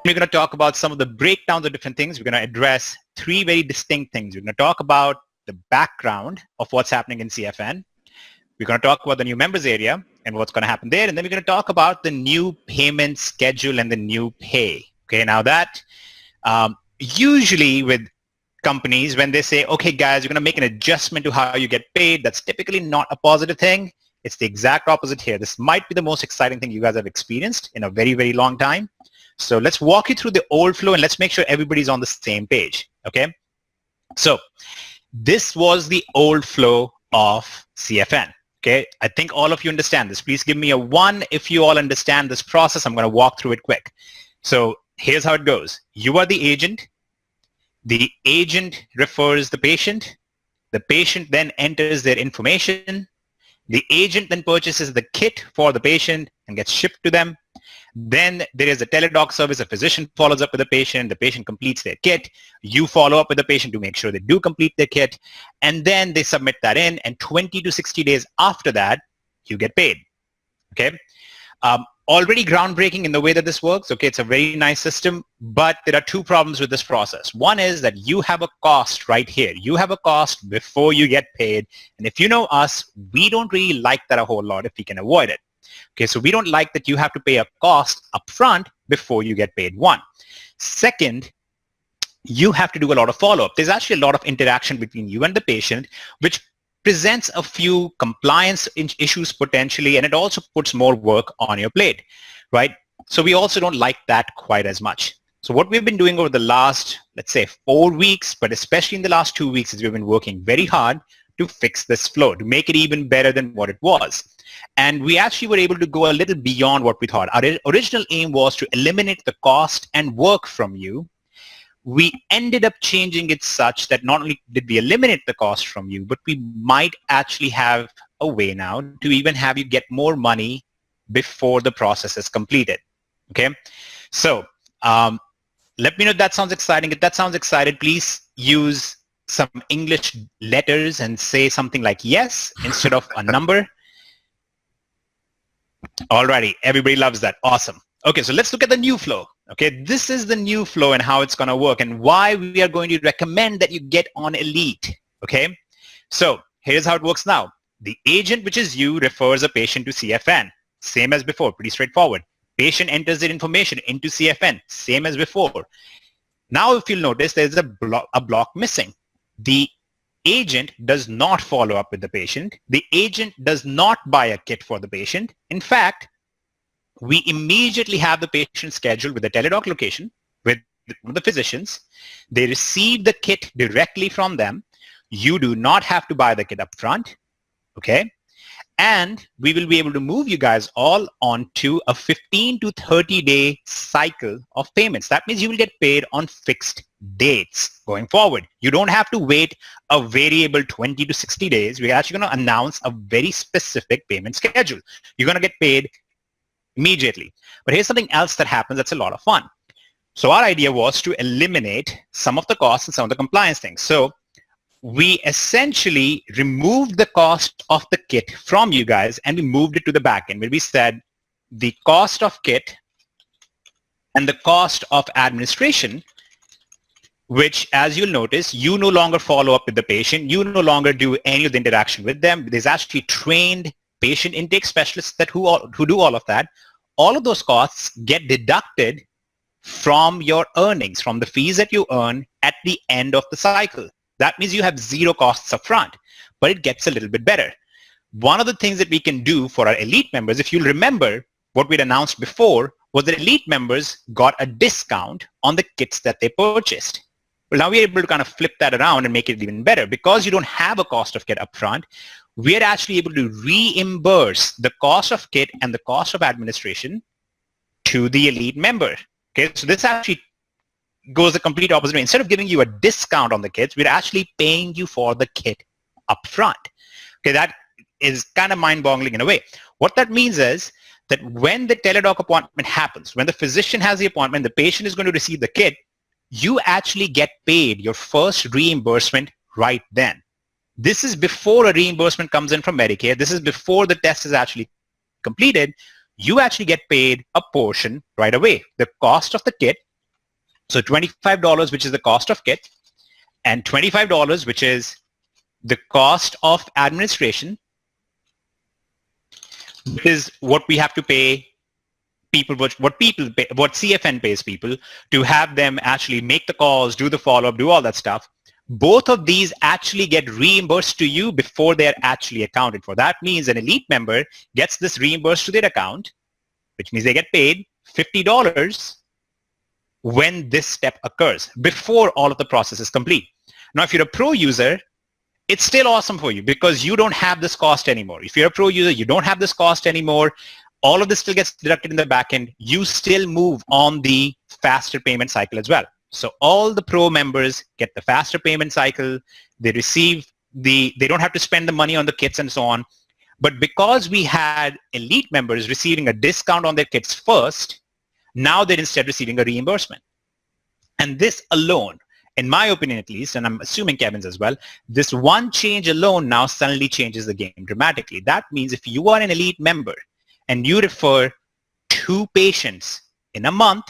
we're going to talk about some of the breakdowns of different things. We're going to address three very distinct things. We're going to talk about the background of what's happening in CFN. We're going to talk about the new members area and what's going to happen there. And then we're going to talk about the new payment schedule and the new pay. Okay, now that usually with companies, when they say, okay, guys, you're going to make an adjustment to how you get paid, that's typically not a positive thing. It's the exact opposite here. This might be the most exciting thing you guys have experienced in a very, very long time. So let's walk you through the old flow and let's make sure everybody's on the same page, okay? So this was the old flow of CFN, okay? I think all of you understand this. Please give me a 1 if you all understand this process. I'm going to walk through it quick. So here's how it goes. You are the agent. The agent refers the patient. The patient then enters their information. The agent then purchases the kit for the patient and gets shipped to them. Then there is a teledoc service. A physician follows up with the patient. The patient completes their kit. You follow up with the patient to make sure they do complete their kit. And then they submit that in. And 20 to 60 days after that, you get paid. Okay? Already groundbreaking in the way that this works. Okay, it's a very nice system, but there are two problems with this process. One is that you have a cost right here. You have a cost before you get paid. And if you know us, we don't really like that a whole lot if we can avoid it. Okay, so we don't like that you have to pay a cost upfront before you get paid. One. Second, you have to do a lot of follow-up. There's actually a lot of interaction between you and the patient, which presents a few compliance issues potentially, and it also puts more work on your plate, right? So we also don't like that quite as much. So what we've been doing over the last, let's say 4 weeks, but especially in the last 2 weeks, is we've been working very hard to fix this flow, to make it even better than what it was. And we actually were able to go a little beyond what we thought. Our original aim was to eliminate the cost and work from you. We ended up changing it such that not only did we eliminate the cost from you, but we might actually have a way now to even have you get more money before the process is completed. Okay? So let me know if that sounds exciting. If that sounds excited, please use some English letters and say something like yes instead of a number. Alrighty, everybody loves that. Awesome. Okay, so let's look at the new flow. Okay, this is the new flow and how it's going to work and why we are going to recommend that you get on Elite. Okay, so here's how it works now. The agent, which is you, refers a patient to CFN. Same as before, pretty straightforward. Patient enters their information into CFN. Same as before. Now, if you'll notice, there's a block missing. The agent does not follow up with the patient. The agent does not buy a kit for the patient. In fact, we immediately have the patient scheduled with the teledoc location with the physicians. They receive the kit directly from them. You do not have to buy the kit up front, okay? And we will be able to move you guys all onto a 15 to 30 day cycle of payments. That means you will get paid on fixed dates going forward. You don't have to wait a variable 20 to 60 days. We're actually going to announce a very specific payment schedule. You're going to get paid immediately. But here's something else that happens that's a lot of fun. So our idea was to eliminate some of the costs and some of the compliance things. So we essentially removed the cost of the kit from you guys and we moved it to the back end where we said the cost of kit and the cost of administration, which as you'll notice, you no longer follow up with the patient. You no longer do any of the interaction with them. There's actually trained patient intake specialists that who do all of that. All of those costs get deducted from your earnings, from the fees that you earn at the end of the cycle. That means you have zero costs up front, but it gets a little bit better. One of the things that we can do for our elite members, if you'll remember what we'd announced before, was that elite members got a discount on the kits that they purchased. Well, now we're able to kind of flip that around and make it even better. Because you don't have a cost of kit up front, we're actually able to reimburse the cost of kit and the cost of administration to the elite member. Okay, so this actually goes the complete opposite way. Instead of giving you a discount on the kits, we're actually paying you for the kit up front. Okay, that is kind of mind-boggling in a way. What that means is that when the teledoc appointment happens, when the physician has the appointment, the patient is going to receive the kit, you actually get paid your first reimbursement right then. This is before a reimbursement comes in from Medicare. This is before the test is actually completed. You actually get paid a portion right away. The cost of the kit So $25, which is the cost of kit, and $25, which is the cost of administration, is what we have to pay people, what people pay, what CFN pays people to have them actually make the calls, do the follow-up, do all that stuff. Both of these actually get reimbursed to you before they're actually accounted for. That means an elite member gets this reimbursed to their account, which means they get paid $50 when this step occurs, before all of the process is complete. Now, if you're a pro user, it's still awesome for you because you don't have this cost anymore. If you're a pro user, you don't have this cost anymore. All of this still gets deducted in the back end. You still move on the faster payment cycle as well. So all the pro members get the faster payment cycle. They don't have to spend the money on the kits and so on. But because we had elite members receiving a discount on their kits first, now they're instead receiving a reimbursement. And this alone, in my opinion at least, and I'm assuming Kevin's as well, this one change alone now suddenly changes the game dramatically. That means if you are an elite member and you refer 2 patients in a month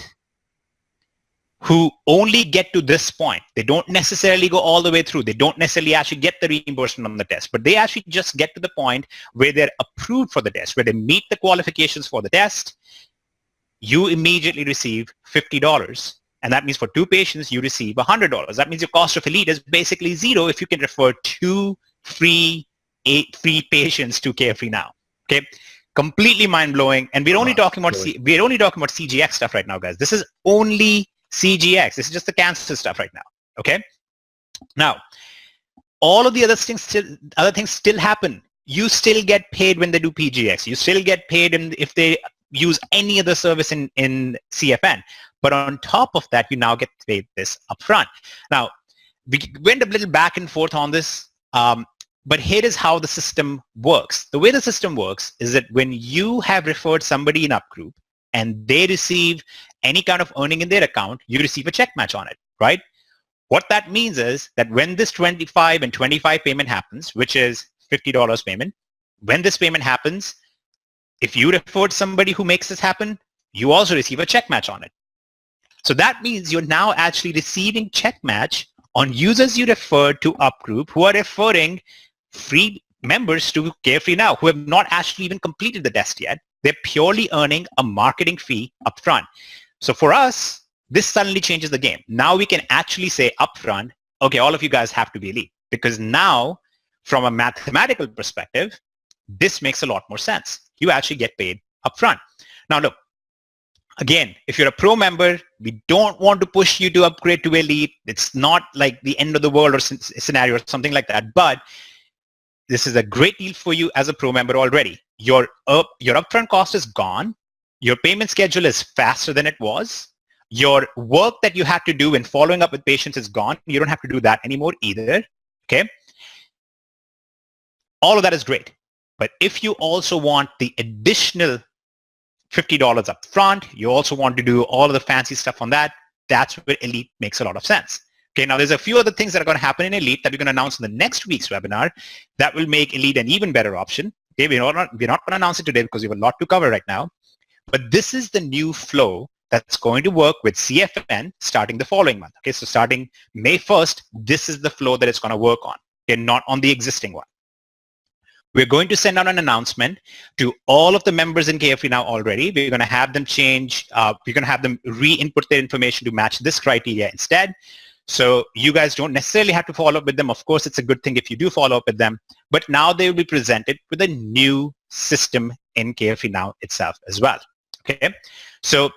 who only get to this point, they don't necessarily go all the way through, they don't necessarily actually get the reimbursement on the test, but they actually just get to the point where they're approved for the test, where they meet the qualifications for the test, you immediately receive $50. And that means for 2 patients, you receive $100. That means your cost of elite is basically zero if you can refer 2 free patients to Carefree Now. Okay, completely mind-blowing. And we're only talking about CGX stuff right now, guys. This is only CGX. This is just the cancer stuff right now. Okay. Now, all of the other things still happen. You still get paid when they do PGX. You still get paid if they use any other service in CFN. But on top of that, you now get paid this upfront. Now, we went a little back and forth on this, but here is how the system works. The way the system works is that when you have referred somebody in UpGroup and they receive any kind of earning in their account, you receive a check match on it, right? What that means is that when this 25 and 25 payment happens, which is $50 payment, when this payment happens, if you referred somebody who makes this happen, you also receive a check match on it. So that means you're now actually receiving check match on users you referred to UpGroup who are referring free members to Carefree Now who have not actually even completed the test yet. They're purely earning a marketing fee upfront. So for us, this suddenly changes the game. Now we can actually say upfront, okay, all of you guys have to be elite, because now from a mathematical perspective, this makes a lot more sense. You actually get paid upfront. Now look, again, if you're a pro member, we don't want to push you to upgrade to elite. It's not like the end of the world or scenario or something like that, but this is a great deal for you as a pro member already. Your upfront cost is gone. Your payment schedule is faster than it was. Your work that you had to do in following up with patients is gone. You don't have to do that anymore either. Okay. All of that is great. But if you also want the additional $50 up front, you also want to do all of the fancy stuff on that, that's where Elite makes a lot of sense. Okay, now there's a few other things that are going to happen in Elite that we're going to announce in the next week's webinar that will make Elite an even better option. Okay, we're not going to announce it today because we have a lot to cover right now. But this is the new flow that's going to work with CFN starting the following month. Okay, so starting May 1st, this is the flow that it's going to work on, okay, not on the existing one. We're going to send out an announcement to all of the members in Carefree Now already. We're going to have them change, we're going to have them re-input their information to match this criteria instead. So you guys don't necessarily have to follow up with them. Of course, it's a good thing if you do follow up with them, but now they will be presented with a new system in Carefree Now itself as well. Okay, so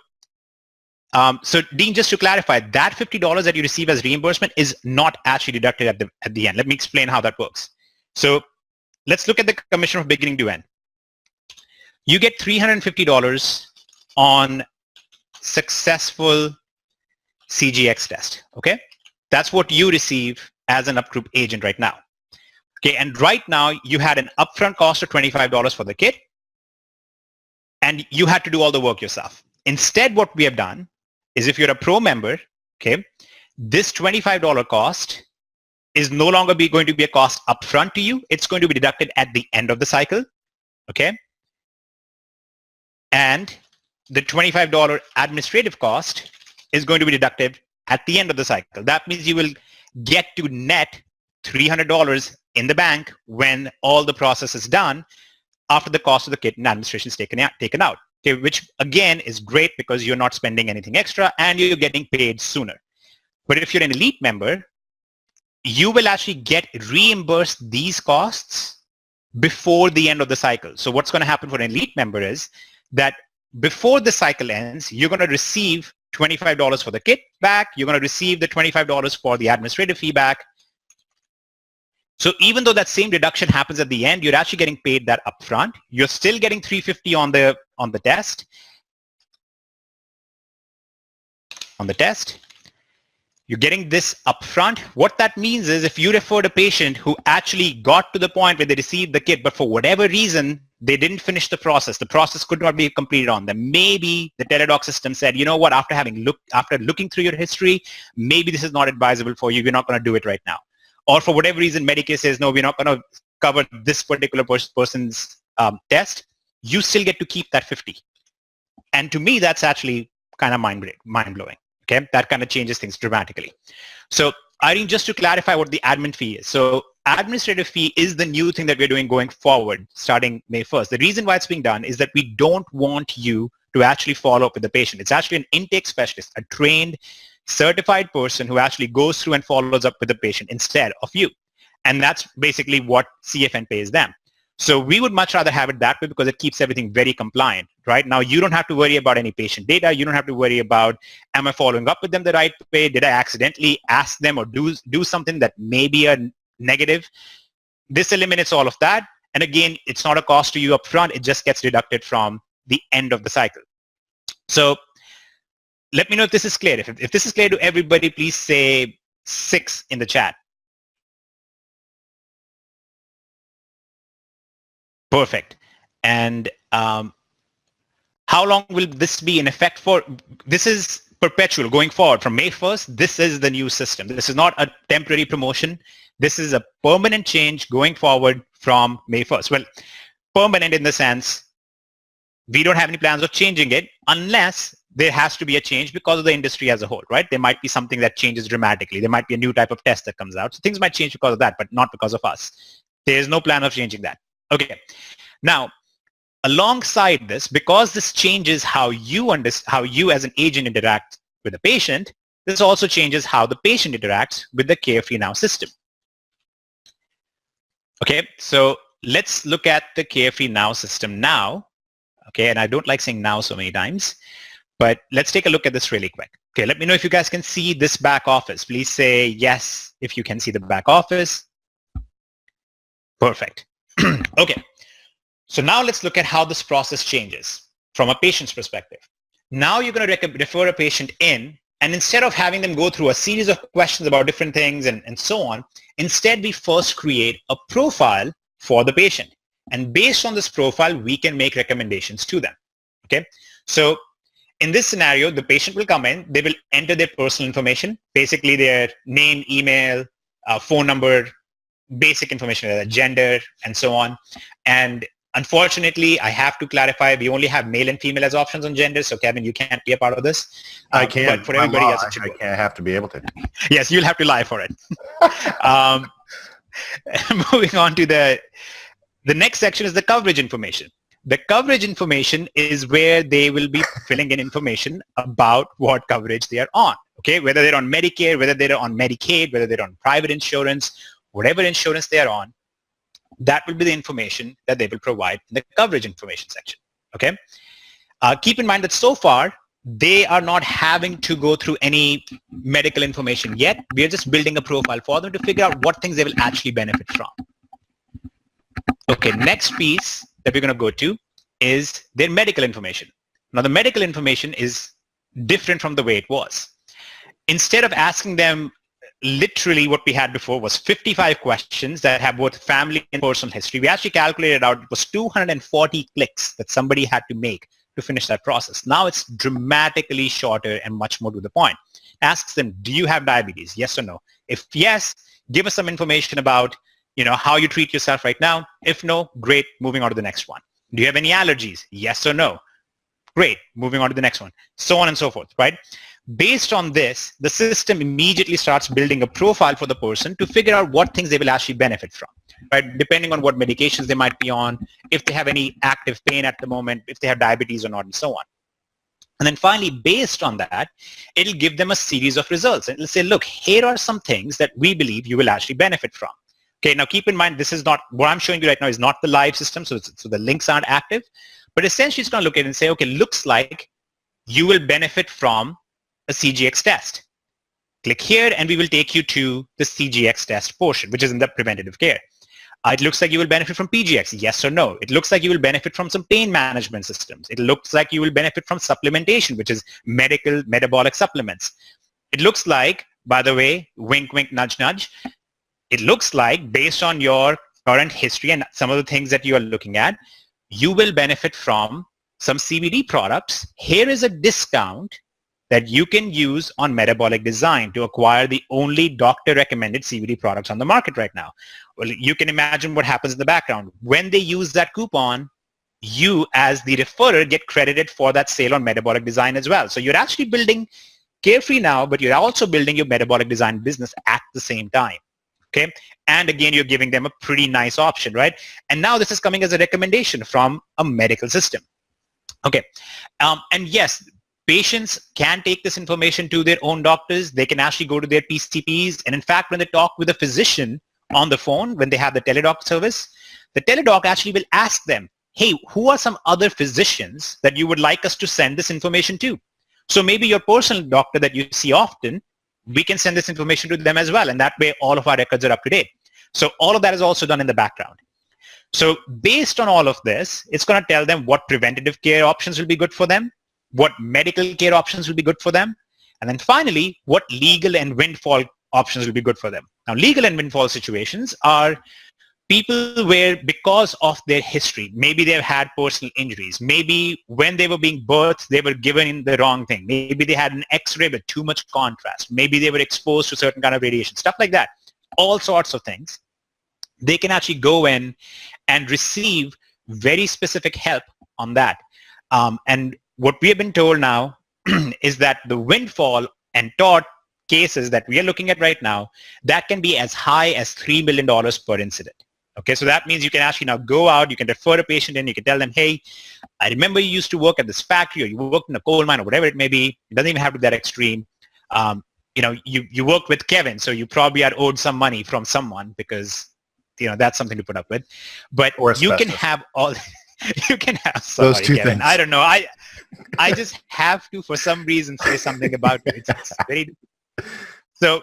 Dean, just to clarify, that $50 that you receive as reimbursement is not actually deducted at the end. Let me explain how that works. So let's look at the commission from beginning to end. You get $350 on successful CGX test. Okay, that's what you receive as an UpGroup agent right now. Okay, and right now you had an upfront cost of $25 for the kit, and you had to do all the work yourself. Instead, what we have done is if you're a pro member, okay, this $25 cost is no longer going to be a cost upfront to you. It's going to be deducted at the end of the cycle, okay? And the $25 administrative cost is going to be deducted at the end of the cycle. That means you will get to net $300 in the bank when all the process is done after the cost of the kit and administration is taken out. Okay, which again is great because you're not spending anything extra and you're getting paid sooner. But if you're an elite member, you will actually get reimbursed these costs before the end of the cycle. So what's going to happen for an elite member is that before the cycle ends, you're going to receive $25 for the kit back. You're going to receive the $25 for the administrative fee back. So even though that same deduction happens at the end, you're actually getting paid that upfront. You're still getting $350 on the test. You're getting this upfront. What that means is if you referred a patient who actually got to the point where they received the kit, but for whatever reason, they didn't finish the process could not be completed on them. Maybe the Teladoc system said, you know what, after looking through your history, maybe this is not advisable for you. We're not going to do it right now. Or for whatever reason, Medicare says, no, we're not going to cover this particular person's test. You still get to keep that 50. And to me, that's actually kind of mind-blowing. Okay, that kind of changes things dramatically. So Irene, just to clarify what the admin fee is. So administrative fee is the new thing that we're doing going forward starting May 1st. The reason why it's being done is that we don't want you to actually follow up with the patient. It's actually an intake specialist, a trained, certified person who actually goes through and follows up with the patient instead of you. And that's basically what CFN pays them. So we would much rather have it that way because it keeps everything very compliant, right? Now, you don't have to worry about any patient data. You don't have to worry about, am I following up with them the right way? Did I accidentally ask them or do something that may be a negative? This eliminates all of that. And again, it's not a cost to you up front. It just gets deducted from the end of the cycle. So let me know if this is clear. If this is clear to everybody, please say 6 in the chat. Perfect. And how long will this be in effect for? This is perpetual going forward from May 1st. This is the new system. This is not a temporary promotion. This is a permanent change going forward from May 1st. Well, permanent in the sense we don't have any plans of changing it unless there has to be a change because of the industry as a whole, right? There might be something that changes dramatically. There might be a new type of test that comes out. So things might change because of that, but not because of us. There's no plan of changing that. Okay. Now, alongside this, because this changes how you as an agent interact with the patient, this also changes how the patient interacts with the Carefree Now system. Okay, so let's look at the Carefree Now system now. Okay, and I don't like saying now so many times, but let's take a look at this really quick. Okay, let me know if you guys can see this back office. Please say yes if you can see the back office. Perfect. Okay. So now let's look at how this process changes from a patient's perspective. Now you're going to refer a patient in, and instead of having them go through a series of questions about different things and so on, instead we first create a profile for the patient. And based on this profile, we can make recommendations to them. Okay. So in this scenario, the patient will come in, they will enter their personal information, basically their name, email, phone number, basic information, their gender, and so on. And unfortunately, I have to clarify, we only have male and female as options on gender. So Kevin, you can't be a part of this. I can't. But for everybody else, I have to be able to. Yes, you'll have to lie for it. Moving on to the next section is the coverage information. The coverage information is where they will be filling in information about what coverage they are on. Okay, whether they're on Medicare, whether they're on Medicaid, whether they're on private insurance, whatever insurance they are on, that will be the information that they will provide in the coverage information section. Okay. Keep in mind that so far, they are not having to go through any medical information yet. We are just building a profile for them to figure out what things they will actually benefit from. Okay, next piece that we're going to go to is their medical information. Now, the medical information is different from the way it was. Instead of asking them literally what we had before was 55 questions that have both family and personal history. We actually calculated out it was 240 clicks that somebody had to make to finish that process. Now it's dramatically shorter and much more to the point. Asks them, do you have diabetes? Yes or no? If yes, give us some information about, how you treat yourself right now. If no, great, moving on to the next one. Do you have any allergies? Yes or no? Great, moving on to the next one. So on and so forth, right? Based on this, the system immediately starts building a profile for the person to figure out what things they will actually benefit from, right? Depending on what medications they might be on, if they have any active pain at the moment, if they have diabetes or not, and so on. And then finally, based on that, it'll give them a series of results. And it'll say, look, here are some things that we believe you will actually benefit from. Okay, now keep in mind, this is not, what I'm showing you right now is not the live system, so the links aren't active. But essentially, it's going to look at it and say, okay, looks like you will benefit from a CGX test. Click here, and we will take you to the CGX test portion, which is in the preventative care. It looks like you will benefit from PGX, yes or no. It looks like you will benefit from some pain management systems. It looks like you will benefit from supplementation, which is medical metabolic supplements. It looks like, by the way, wink, wink, nudge, nudge, it looks like based on your current history and some of the things that you are looking at, you will benefit from some CBD products. Here is a discount that you can use on metabolic design to acquire the only doctor-recommended CBD products on the market right now. Well, you can imagine what happens in the background. When they use that coupon, you as the referrer get credited for that sale on metabolic design as well. So you're actually building Carefree now, but you're also building your metabolic design business at the same time. Okay. And again, you're giving them a pretty nice option, right? And now this is coming as a recommendation from a medical system. Okay. And yes, patients can take this information to their own doctors. They can actually go to their PCPs. And in fact, when they talk with a physician on the phone, when they have the teledoc service, the teledoc actually will ask them, hey, who are some other physicians that you would like us to send this information to? So maybe your personal doctor that you see often, we can send this information to them as well. And that way, all of our records are up to date. So all of that is also done in the background. So based on all of this, it's going to tell them what preventative care options will be good for them, what medical care options will be good for them, and then finally, what legal and windfall options will be good for them. Now, legal and windfall situations are people where because of their history, maybe they've had personal injuries, maybe when they were being birthed, they were given the wrong thing, maybe they had an x-ray with too much contrast, maybe they were exposed to certain kind of radiation, stuff like that, all sorts of things. They can actually go in and receive very specific help on that. And what we have been told now is that the windfall and tort cases that we are looking at right now, that can be as high as $3 million per incident. Okay, so that means you can actually now go out, you can refer a patient in, you can tell them, hey, I remember you used to work at this factory or you worked in a coal mine or whatever it may be. It doesn't even have to be that extreme. You worked with Kevin, so you probably are owed some money from someone because, that's something to put up with. But you can have all, you can have, sorry, those two Kevin, things. I don't know. I just have to, for some reason, say something about it. It's very, so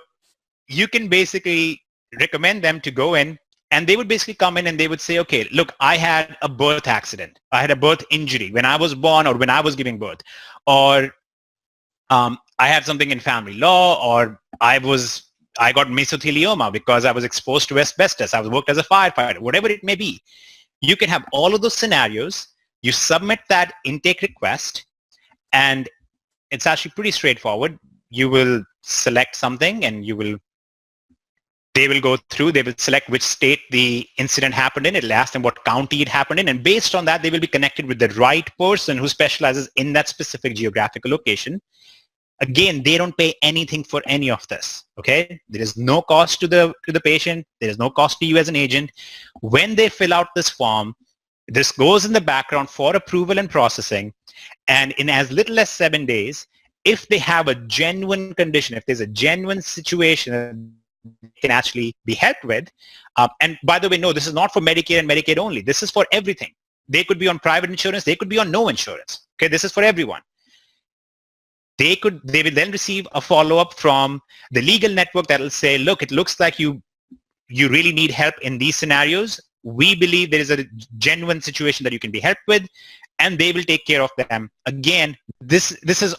you can basically recommend them to go in, and they would basically come in and they would say, okay, look, I had a birth accident. I had a birth injury when I was born or when I was giving birth. Or I had something in family law, or I got mesothelioma because I was exposed to asbestos. I was worked as a firefighter, whatever it may be. You can have all of those scenarios. You submit that intake request, and it's actually pretty straightforward. You will select something and they will go through, they will select which state the incident happened in, it'll ask them what county it happened in, and based on that, they will be connected with the right person who specializes in that specific geographical location. Again, they don't pay anything for any of this, okay? There is no cost to the patient, there is no cost to you as an agent. When they fill out this form, this goes in the background for approval and processing, and in as little as 7 days, if they have a genuine condition, if there's a genuine situation can actually be helped with. And by the way, no, this is not for Medicare and Medicaid only. This is for everything. They could be on private insurance. They could be on no insurance. Okay, this is for everyone. They will then receive a follow-up from the legal network that will say, look, it looks like you really need help in these scenarios. We believe there is a genuine situation that you can be helped with, and they will take care of them. Again, this is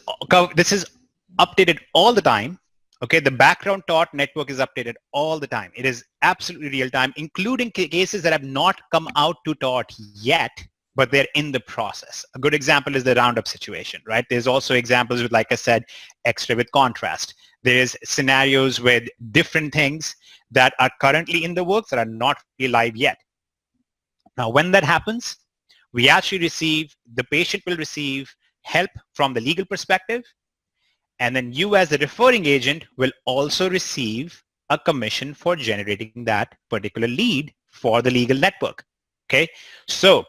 updated all the time. Okay, the background tort network is updated all the time. It is absolutely real time, including cases that have not come out to tort yet, but they're in the process. A good example is the Roundup situation, right? There's also examples with, like I said, X-ray with contrast. There's scenarios with different things that are currently in the works that are not really live yet. Now, when that happens, the patient will receive help from the legal perspective, And then you as the referring agent will also receive a commission for generating that particular lead for the legal network. Okay. So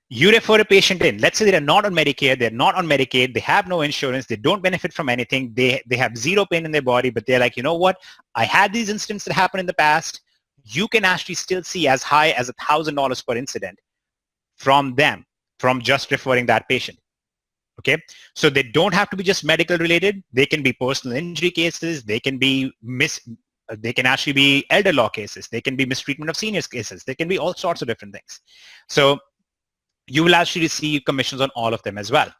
you refer a patient in. Let's say they're not on Medicare, they're not on Medicaid, they have no insurance, they don't benefit from anything, they have zero pain in their body, but they're like, you know what? I had these incidents that happened in the past. You can actually still see as high as $1,000 per incident from them, from just referring that patient. Okay, so they don't have to be just medical related. They can be personal injury cases. They can be they can actually be elder law cases. They can be mistreatment of seniors cases. They can be all sorts of different things. So you will actually receive commissions on all of them as well.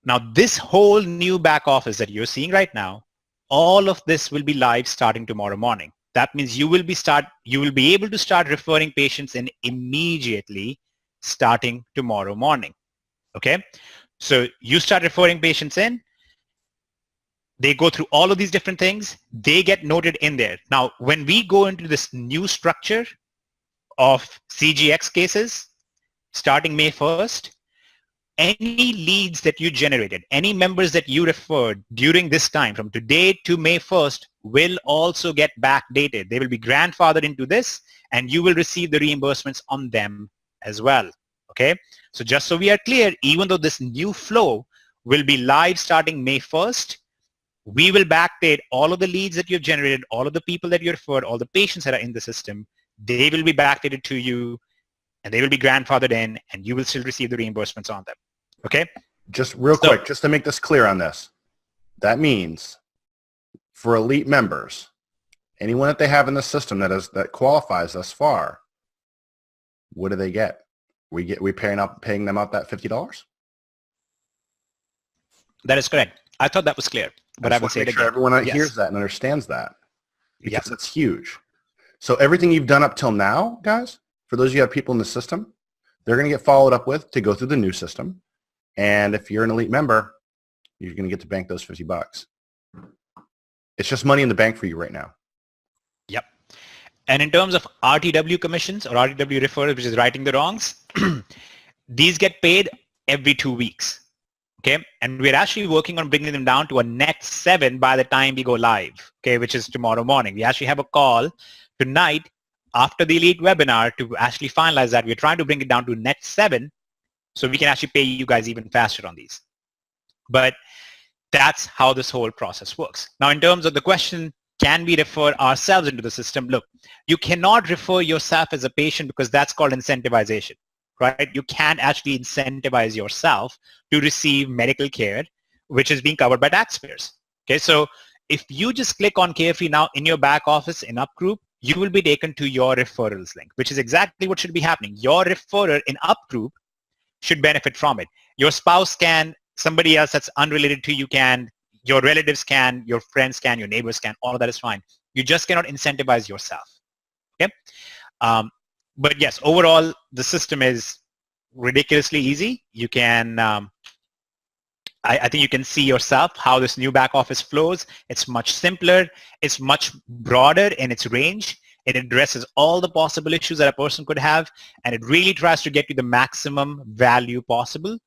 Now, this whole new back office that you're seeing right now, all of this will be live starting tomorrow morning. That means you will be able to start referring patients in immediately starting tomorrow morning. Okay. So you start referring patients in, they go through all of these different things, they get noted in there. Now, when we go into this new structure of CGX cases, starting May 1st, any leads that you generated, any members that you referred during this time from today to May 1st will also get backdated. They will be grandfathered into this and you will receive the reimbursements on them as well. Okay, so just so we are clear, even though this new flow will be live starting May 1st, we will backdate all of the leads that you've generated, all of the people that you referred, all the patients that are in the system. They will be backdated to you and they will be grandfathered in and you will still receive the reimbursements on them. Okay? Just real quick, just to make this clear on this, that means for elite members, anyone that they have in the system that qualifies thus far, what do they get? We paying them out that $50? That is correct. I thought that was clear, but I will say it again. Everyone hears that and understands that because it's huge. So everything you've done up till now, guys, for those of you who have people in the system, they're going to get followed up with to go through the new system. And if you're an elite member, you're going to get to bank those $50. It's just money in the bank for you right now. Yep. And in terms of RTW commissions or RTW referrals, which is righting the wrongs, these get paid every 2 weeks. Okay. And we're actually working on bringing them down to a net 7 by the time we go live. Okay. Which is tomorrow morning. We actually have a call tonight after the elite webinar to actually finalize that. We're trying to bring it down to net 7 so we can actually pay you guys even faster on these. But that's how this whole process works. Now, in terms of the question, can we refer ourselves into the system? Look, you cannot refer yourself as a patient because that's called incentivization, right? You can't actually incentivize yourself to receive medical care, which is being covered by taxpayers. Okay, so if you just click on Carefree now in your back office in Up Group, you will be taken to your referrals link, which is exactly what should be happening. Your referrer in Up Group should benefit from it. Your spouse can, somebody else that's unrelated to you can, your relatives can, your friends can, your neighbors can, all of that is fine. You just cannot incentivize yourself. Okay. But yes, overall, the system is ridiculously easy. You can, I think you can see yourself how this new back office flows. It's much simpler. It's much broader in its range. It addresses all the possible issues that a person could have, and it really tries to get you the maximum value possible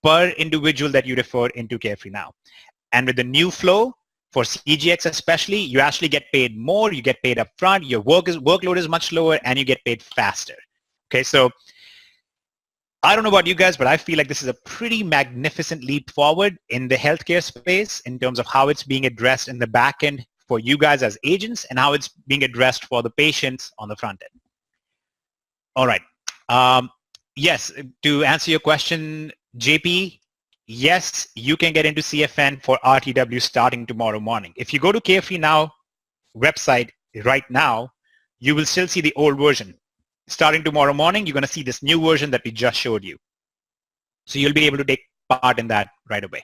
per individual that you refer into Carefree now. And with the new flow, for CGX especially, you actually get paid more, you get paid up front, your workload is much lower, and you get paid faster. Okay, so I don't know about you guys, but I feel like this is a pretty magnificent leap forward in the healthcare space in terms of how it's being addressed in the back end for you guys as agents and how it's being addressed for the patients on the front end. All right. Yes, to answer your question, JP, yes, you can get into CFN for RTW starting tomorrow morning. If you go to Carefree Now website right now, you will still see the old version. Starting tomorrow morning, you're going to see this new version that we just showed you. So you'll be able to take part in that right away.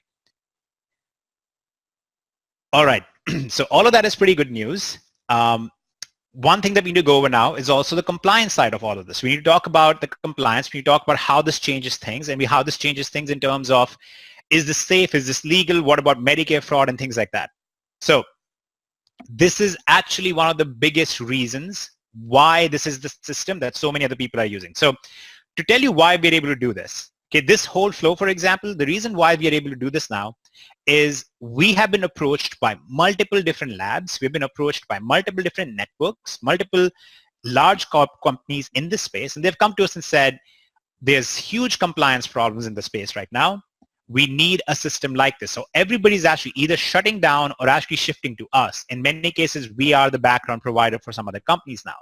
All right. So all of that is pretty good news. One thing that we need to go over now is also the compliance side of all of this. We need to talk about the compliance. We need to talk about how this changes things and how this changes things in terms of, is this safe? Is this legal? What about Medicare fraud and things like that? So this is actually one of the biggest reasons why this is the system that so many other people are using. So to tell you why we're able to do this, Okay, this whole flow, for example, the reason why we are able to do this now is we have been approached by multiple different labs. We've been approached by multiple different networks, multiple large companies in this space, and they've come to us and said, there's huge compliance problems in the space right now. We need a system like this. So everybody's actually either shutting down or actually shifting to us. In many cases, we are the background provider for some other companies now.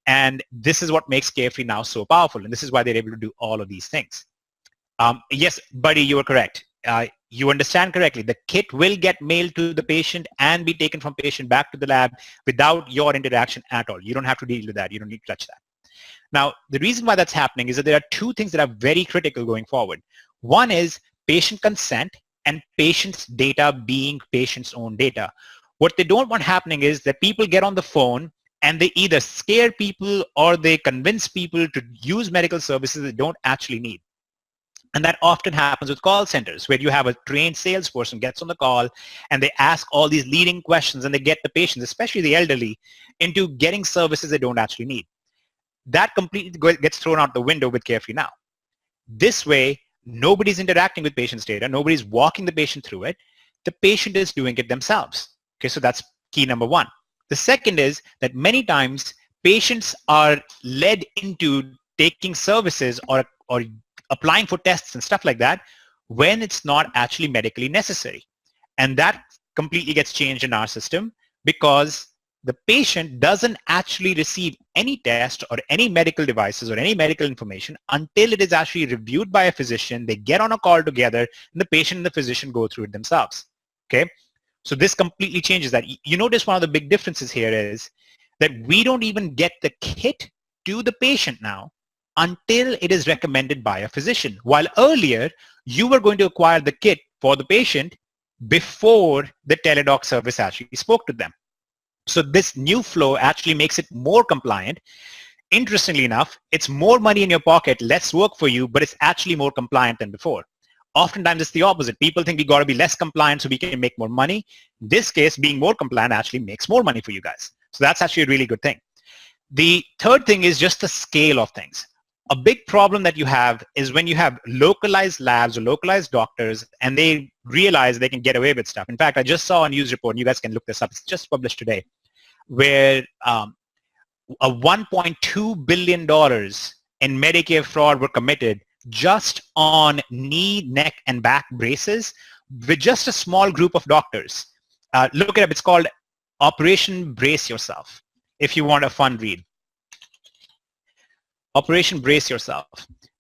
And this is what makes Carefree now so powerful. And this is why they're able to do all of these things. Yes, buddy, you are correct. You understand correctly. The kit will get mailed to the patient and be taken from patient back to the lab without your interaction at all. You don't have to deal with that. You don't need to touch that. Now, the reason why that's happening is that there are two things that are very critical going forward. One is patient consent and patient's data being patient's own data. What they don't want happening is that people get on the phone and they either scare people or they convince people to use medical services they don't actually need. And that often happens with call centers where you have a trained salesperson gets on the call and they ask all these leading questions and they get the patients, especially the elderly, into getting services they don't actually need. That completely gets thrown out the window with Carefree now. This way, nobody's interacting with patient's data. Nobody's walking the patient through it. The patient is doing it themselves. Okay, so that's key number one. The second is that many times patients are led into taking services or applying for tests and stuff like that when it's not actually medically necessary. And that completely gets changed in our system because the patient doesn't actually receive any test or any medical devices or any medical information until it is actually reviewed by a physician. They get on a call together and the patient and the physician go through it themselves. Okay, so this completely changes that. You notice one of the big differences here is that we don't even get the kit to the patient now until it is recommended by a physician. While earlier, you were going to acquire the kit for the patient before the teledoc service actually spoke to them. So this new flow actually makes it more compliant. Interestingly enough, it's more money in your pocket, less work for you, but it's actually more compliant than before. Oftentimes it's the opposite. People think we got to be less compliant so we can make more money. In this case, being more compliant actually makes more money for you guys. So that's actually a really good thing. The third thing is just the scale of things. A big problem that you have is when you have localized labs or localized doctors and they realize they can get away with stuff. In fact, I just saw a news report, and you guys can look this up, it's just published today, where a $1.2 billion in Medicare fraud were committed just on knee, neck, and back braces with just a small group of doctors. Look it up. It's called Operation Brace Yourself, if you want a fun read. Operation Brace Yourself.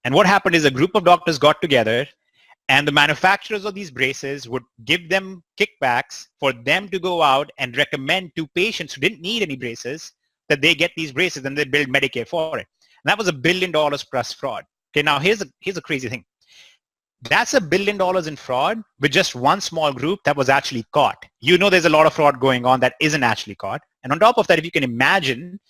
And what happened is a group of doctors got together and the manufacturers of these braces would give them kickbacks for them to go out and recommend to patients who didn't need any braces that they get these braces and they build Medicare for it. And that was $1 billion plus fraud. Okay, now here's a crazy thing. That's $1 billion in fraud with just one small group that was actually caught. You know there's a lot of fraud going on that isn't actually caught. And on top of that, if you can imagine,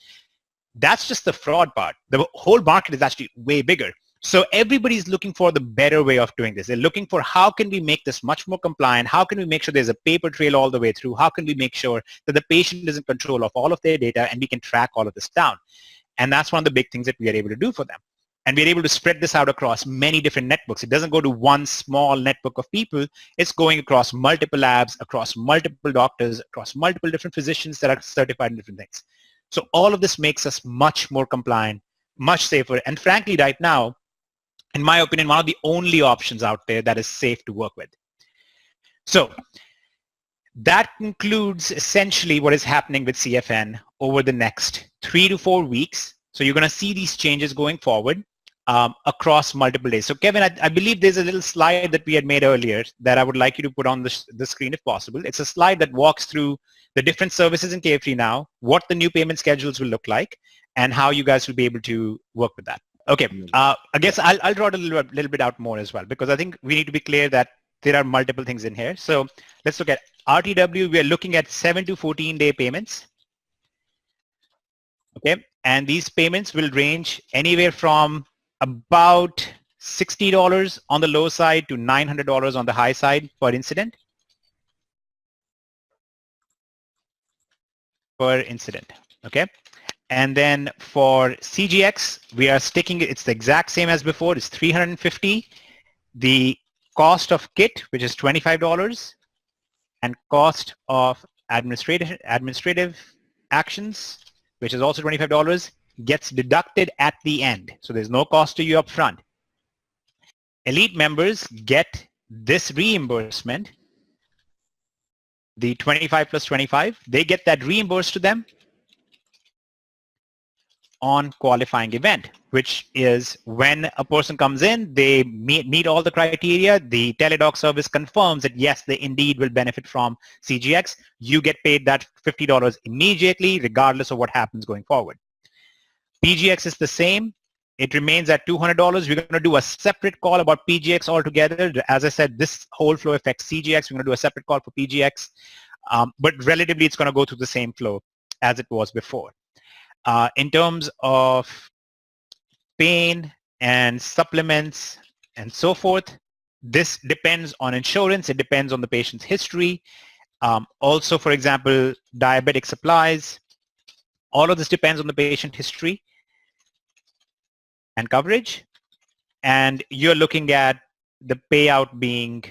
that's just the fraud part. The whole market is actually way bigger. So everybody's looking for the better way of doing this. They're looking for how can we make this much more compliant? How can we make sure there's a paper trail all the way through? How can we make sure that the patient is in control of all of their data and we can track all of this down? And that's one of the big things that we are able to do for them. And we're able to spread this out across many different networks. It doesn't go to one small network of people. It's going across multiple labs, across multiple doctors, across multiple different physicians that are certified in different things. So all of this makes us much more compliant, much safer, and frankly, right now, in my opinion, one of the only options out there that is safe to work with. So that concludes essentially what is happening with CFN over the next 3 to 4 weeks. So you're going to see these changes going forward across multiple days. So Kevin, I believe there's a little slide that we had made earlier that I would like you to put on the screen if possible. It's a slide that walks through the different services in Carefree now, what the new payment schedules will look like, and how you guys will be able to work with that. Okay, I guess I'll draw it a little bit out more as well, because I think we need to be clear that there are multiple things in here. So let's look at RTW. We are looking at 7 to 14 day payments. Okay, and these payments will range anywhere from about $60 on the low side to $900 on the high side per incident. Okay. And then for CGX, we are sticking, it's the exact same as before. It's $350 the cost of kit, which is $25, and cost of administrative actions, which is also $25, gets deducted at the end. So there's no cost to you up front. Elite members get this reimbursement, the 25 plus 25. They get that reimbursed to them on qualifying event, which is when a person comes in, they meet all the criteria, the teledoc service confirms that yes, they indeed will benefit from CGX. You get paid that $50 immediately, regardless of what happens going forward. PGX is the same. It remains at $200. We're going to do a separate call about PGX altogether. As I said, this whole flow affects CGX. We're going to do a separate call for PGX. But relatively, it's going to go through the same flow as it was before. In terms of pain and supplements and so forth, this depends on insurance. It depends on the patient's history. Also, for example, diabetic supplies. All of this depends on the patient history and coverage. And you're looking at the payout being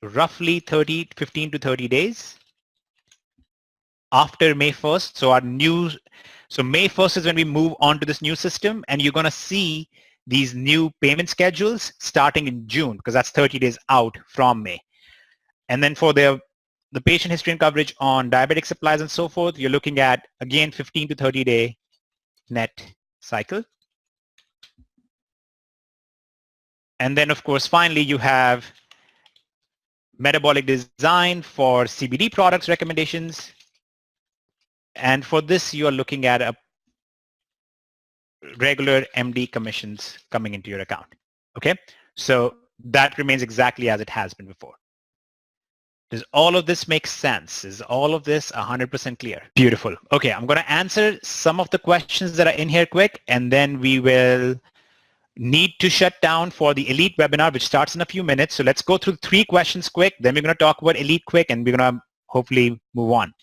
roughly 15 to 30 days after May 1st. So May 1st is when we move on to this new system, and you're going to see these new payment schedules starting in June, because that's 30 days out from May. And then for the patient history and coverage on diabetic supplies and so forth, you're looking at, again, 15 to 30 day net cycle. And then, of course, finally, you have metabolic design for CBD products recommendations. And for this, you are looking at a regular MD commissions coming into your account. Okay, so that remains exactly as it has been before. Does all of this make sense? Is all of this 100% clear? Beautiful. Okay, I'm going to answer some of the questions that are in here quick, and then we will need to shut down for the Elite webinar, which starts in a few minutes. So let's go through 3 questions quick. Then we're going to talk about Elite quick, and we're going to hopefully move on.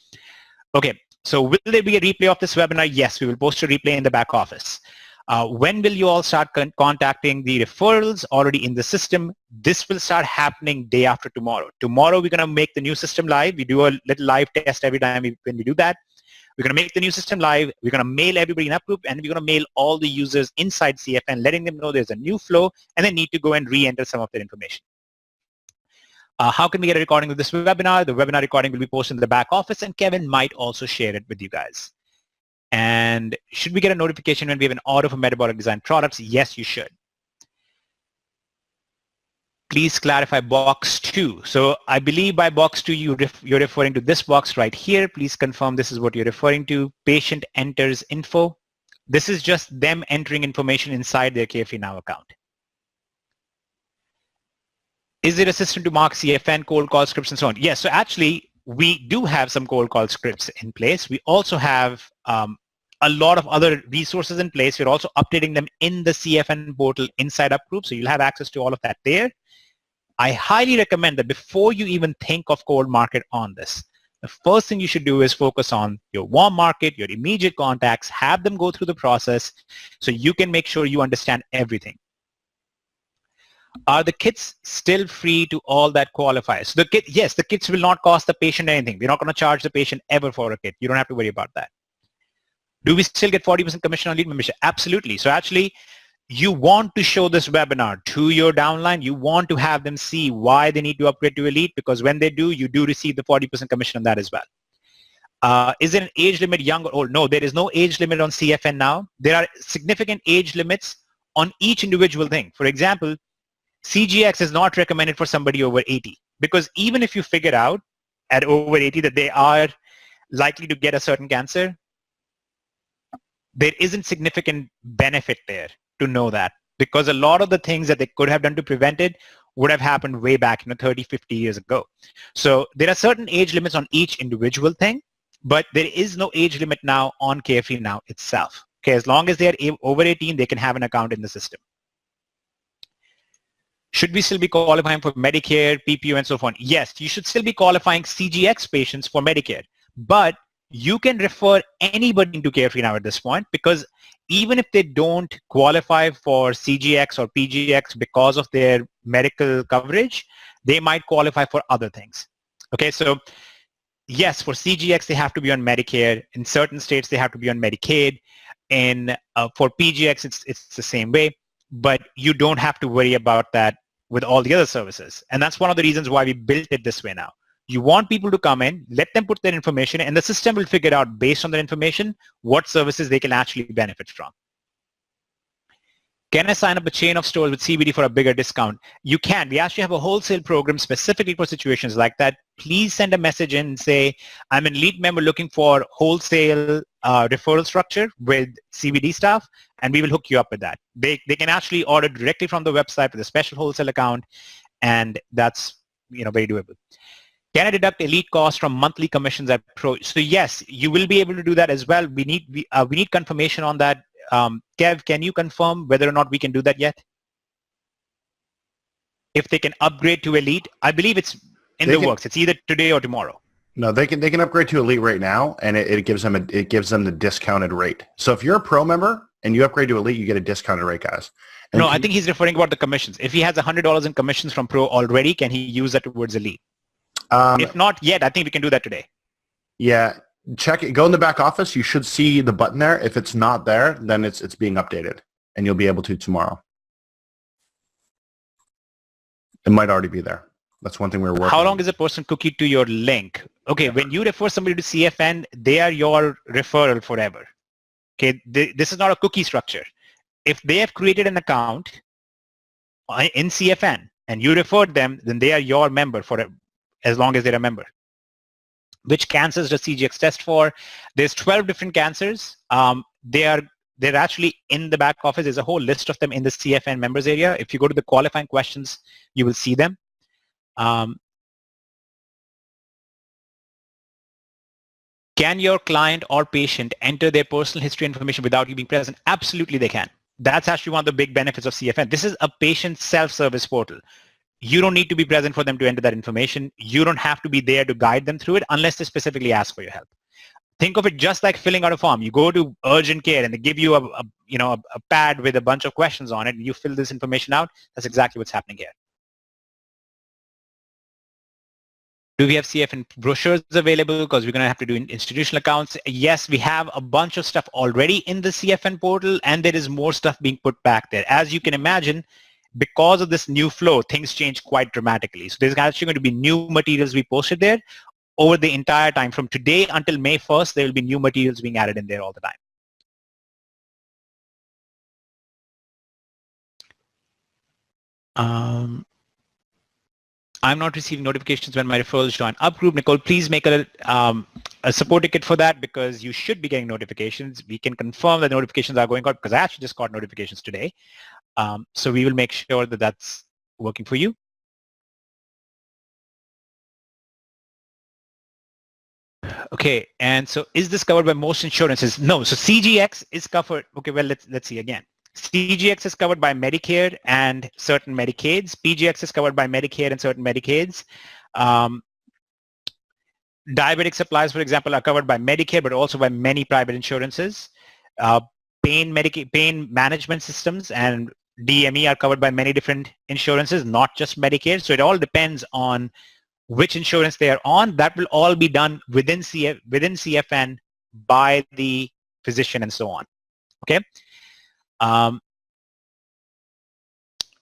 Okay, so will there be a replay of this webinar? Yes, we will post a replay in the back office. When will you all start contacting the referrals already in the system? This will start happening day after tomorrow. Tomorrow, we're going to make the new system live. We do a little live test every time when we do that. We're going to make the new system live. We're going to mail everybody in UpGroup, and we're going to mail all the users inside CFN, letting them know there's a new flow, and they need to go and re-enter some of their information. How can we get a recording of this webinar? The webinar recording will be posted in the back office, and Kevin might also share it with you guys. And should we get a notification when we have an order for metabolic design products? Yes, you should. Please clarify box 2. So I believe by box 2, you're referring to this box right here. Please confirm this is what you're referring to. Patient enters info. This is just them entering information inside their KFE Now account. Is there a system to mark CFN, cold call scripts, and so on? Yes, so actually, we do have some cold call scripts in place. We also have a lot of other resources in place. We're also updating them in the CFN portal inside UpGroup, so you'll have access to all of that there. I highly recommend that before you even think of cold market on this, the first thing you should do is focus on your warm market, your immediate contacts, have them go through the process so you can make sure you understand everything. Are the kits still free to all that qualify? So yes, the kits will not cost the patient anything. We're not going to charge the patient ever for a kit. You don't have to worry about that. Do we still get 40% commission on lead membership? Absolutely. So actually, you want to show this webinar to your downline. You want to have them see why they need to upgrade to Elite, because when they do, you do receive the 40% commission on that as well. Is there an age limit, young or old? No, there is no age limit on CFN now. There are significant age limits on each individual thing. For example, CGX is not recommended for somebody over 80, because even if you figure out at over 80 that they are likely to get a certain cancer, there isn't significant benefit there to know that, because a lot of the things that they could have done to prevent it would have happened way back, 30, 50 years ago. So there are certain age limits on each individual thing, but there is no age limit now on KFE Now itself. Okay, as long as they are over 18, they can have an account in the system. Should we still be qualifying for Medicare, PPO, and so on? Yes, you should still be qualifying CGX patients for Medicare, but you can refer anybody into Carefree now at this point, because even if they don't qualify for CGX or PGX because of their medical coverage, they might qualify for other things. Okay, so yes, for CGX, they have to be on Medicare. In certain states, they have to be on Medicaid. And for PGX, it's the same way, but you don't have to worry about that with all the other services. And that's one of the reasons why we built it this way now. You want people to come in, let them put their information, and the system will figure out based on their information what services they can actually benefit from. Can I sign up a chain of stores with CBD for a bigger discount? You can. We actually have a wholesale program specifically for situations like that. Please send a message in and say, I'm an elite member looking for wholesale referral structure with CBD stuff, and we will hook you up with that. They can actually order directly from the website with a special wholesale account, and that's very doable. Can I deduct elite costs from monthly commissions at Pro? So yes, you will be able to do that as well. We need confirmation on that. Kev, can you confirm whether or not we can do that yet? If they can upgrade to Elite, I believe it's in the works. It's either today or tomorrow. No, they can upgrade to Elite right now, and it gives them the discounted rate. So if you're a Pro member and you upgrade to Elite, you get a discounted rate, guys. And no, I think he's referring about the commissions. If he has $100 in commissions from Pro already, can he use that towards Elite? If not yet, I think we can do that today. Yeah. Check it. Go in the back office. You should see the button there. If it's not there, then it's being updated, and you'll be able to tomorrow. It might already be there. That's one thing we're working on. How long is a person cookie to your link? Okay, when you refer somebody to CFN, they are your referral forever. Okay, this is not a cookie structure. If they have created an account in CFN and you referred them, then they are your member for as long as they're a member. Which cancers does CGX test for? There's 12 different cancers. They're actually in the back office. There's a whole list of them in the CFN members area. If you go to the qualifying questions, you will see them. Can your client or patient enter their personal history information without you being present? Absolutely they can. That's actually one of the big benefits of CFN. This is a patient self-service portal. You don't need to be present for them to enter that information. You don't have to be there to guide them through it unless they specifically ask for your help. Think of it just like filling out a form. You go to urgent care and they give you a pad with a bunch of questions on it, and you fill this information out. That's exactly what's happening here. Do we have CFN brochures available? Because we're going to have to do institutional accounts. Yes, we have a bunch of stuff already in the CFN portal, and there is more stuff being put back there. As you can imagine, because of this new flow, things change quite dramatically. So there's actually going to be new materials we posted there over the entire time. From today until May 1st, there will be new materials being added in there all the time. I'm not receiving notifications when my referrals join up group. Nicole, please make a support ticket for that, because you should be getting notifications. We can confirm that notifications are going out, because I actually just got notifications today. So we will make sure that that's working for you. Okay, and so is this covered by most insurances? No, so CGX is covered. Okay, well, let's see again. CGX is covered by Medicare and certain Medicaids. PGX is covered by Medicare and certain Medicaids. Diabetic supplies, for example, are covered by Medicare, but also by many private insurances. Pain management systems and DME are covered by many different insurances, not just Medicare. So it all depends on which insurance they are on. That will all be done within CFN by the physician and so on. Okay.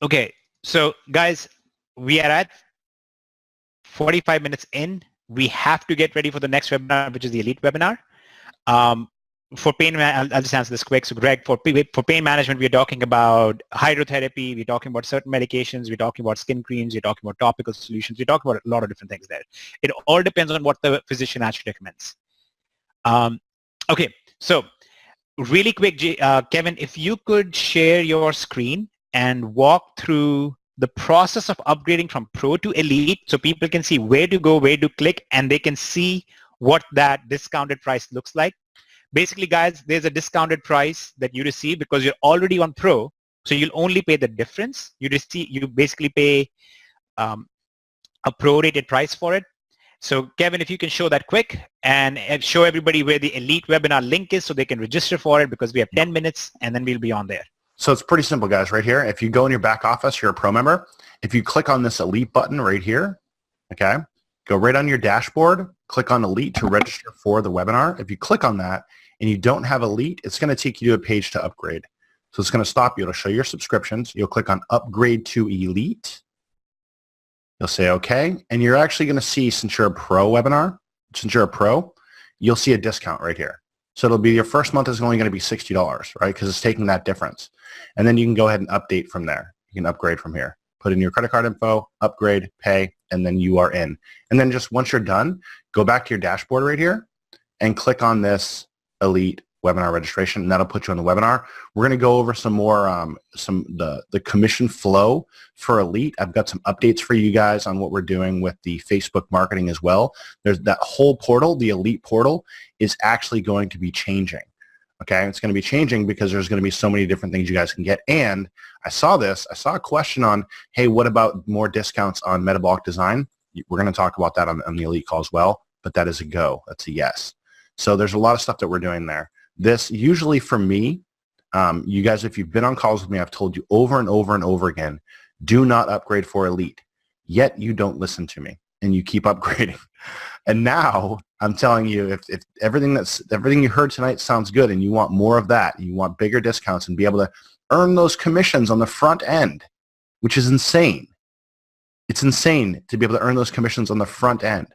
Okay. So guys, we are at 45 minutes in. We have to get ready for the next webinar, which is the Elite webinar. For pain, I'll just answer this quick. So Greg, for pain management, we're talking about hydrotherapy, we're talking about certain medications, we're talking about skin creams, we're talking about topical solutions, we're talking about a lot of different things there. It all depends on what the physician actually recommends. Okay, so really quick, Kevin, if you could share your screen and walk through the process of upgrading from Pro to Elite so people can see where to go, where to click, and they can see what that discounted price looks like. Basically, guys, there's a discounted price that you receive because you're already on Pro, so you'll only pay the difference. You basically pay a prorated price for it. So Kevin, if you can show that quick and show everybody where the Elite webinar link is so they can register for it, because we have 10 minutes and then we'll be on there. So it's pretty simple, guys, right here. If you go in your back office, you're a pro member. If you click on this Elite button right here, okay, go right on your dashboard, click on Elite to register for the webinar. If you click on that and you don't have Elite, it's going to take you to a page to upgrade. So it's going to stop you. It'll show your subscriptions. You'll click on Upgrade to Elite. You'll say OK, and you're actually going to see, since you're a pro webinar, since you're a pro, you'll see a discount right here. So it'll be your first month is only going to be $60, right? Because it's taking that difference. And then you can go ahead and update from there. You can upgrade from here. Put in your credit card info, upgrade, pay, and then you are in. And then just once you're done, go back to your dashboard right here and click on this Elite webinar registration, and that'll put you on the webinar. We're going to go over some more, the commission flow for Elite. I've got some updates for you guys on what we're doing with the Facebook marketing as well. There's that whole portal, the Elite portal, is actually going to be changing. Okay, it's going to be changing because there's going to be so many different things you guys can get. And I saw a question on, hey, what about more discounts on metabolic design? We're going to talk about that on the Elite call as well, but that is a go. That's a yes. So there's a lot of stuff that we're doing there. This usually for me, you guys, if you've been on calls with me, I've told you over and over and over again, do not upgrade for Elite. Yet you don't listen to me and you keep upgrading. And now I'm telling you, if everything you heard tonight sounds good and you want more of that, you want bigger discounts and be able to earn those commissions on the front end, which is insane. It's insane to be able to earn those commissions on the front end.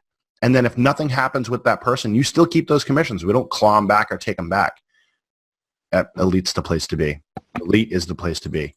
And then if nothing happens with that person, you still keep those commissions. We don't claw them back or take them back. Elite's the place to be. Elite is the place to be.